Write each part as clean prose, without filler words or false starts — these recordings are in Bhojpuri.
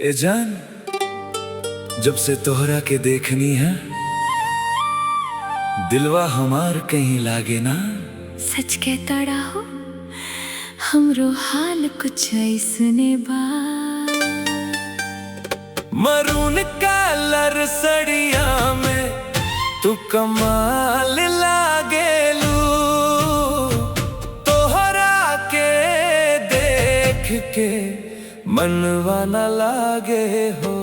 ए जान, जब से तोहरा के देखनी है दिलवा हमार कहीं लागे ना। सच कहता रहो हमरो हाल कुछ ऐसने बा। मरून कलर सड़िया में तू कमाल लागेलू, तोहरा के देख के मनवा न लागे हो।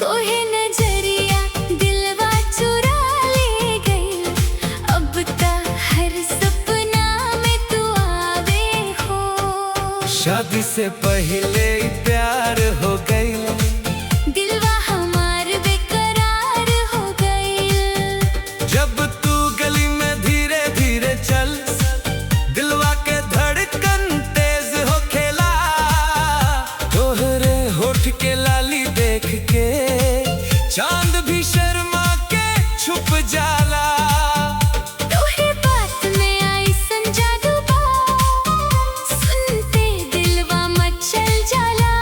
तोहे नजरिया दिलवा चुरा ले गई, अब तक हर सपना में तू आवे हो। शादी से पहले ही प्यार हो गई, दिलवा हमार बेकरार हो गई। जब तू गली में धीरे धीरे चल, दिलवा के धड़कन तेज हो खेला। तोहरे होठ के लाली देख के चांद भी शर्मा के छुप जाला। तोहे बात में आई संजादू बा, सुनते दिलवा मचल जाला।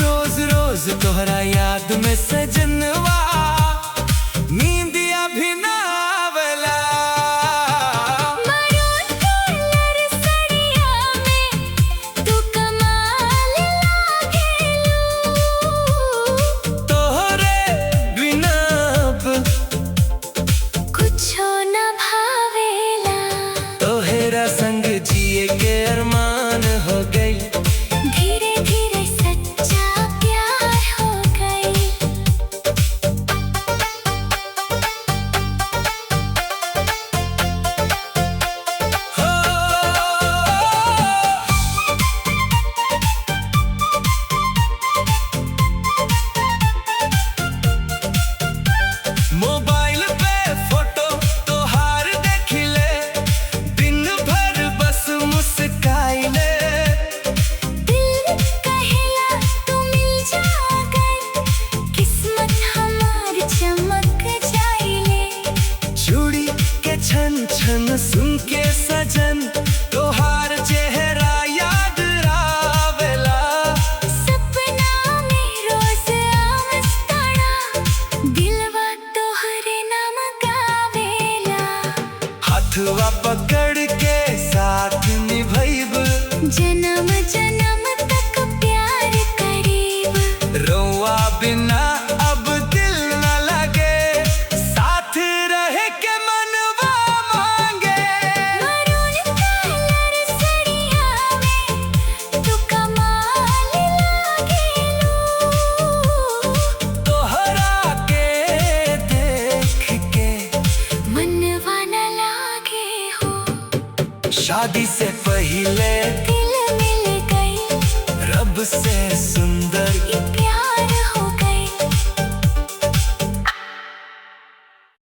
रोज रोज तोहरा याद में सजनवा नींदिया भी ना आवेला। मरून कलर सड़िया में तू कमाल लागेलू, तोहरे बिना अब कुछो न भावेला। तोहरा संग जिए के अरमान हो गई, धीरे धीरे सच्चा प्यार हो गई। हो। मोबाइल पे फोटो तोहार देखिले, दिन भर बस मुस्काइले। दिल कहेला तू मिल जा अगर, किस्मत हमार चमक जाइले। चूड़ी के छन छन सुन के सजन तोहार चेहरा याद आवेला। सपना में रोज आवस्ताना, दिलवा तोहरे नाम गावेला। हाथवा पकड़ के साथ निभैब, जन्म जन्म तक प्यार करीब। रोआ बिना अब दिल न लगे, साथ रह के मनवा मांगे। मरून कलर सड़िया में तू कमाल लागेलू, तोहरा के देख के मनवा न लागे हो। शादी से पहले दिल मिल गई, रब से सुंदर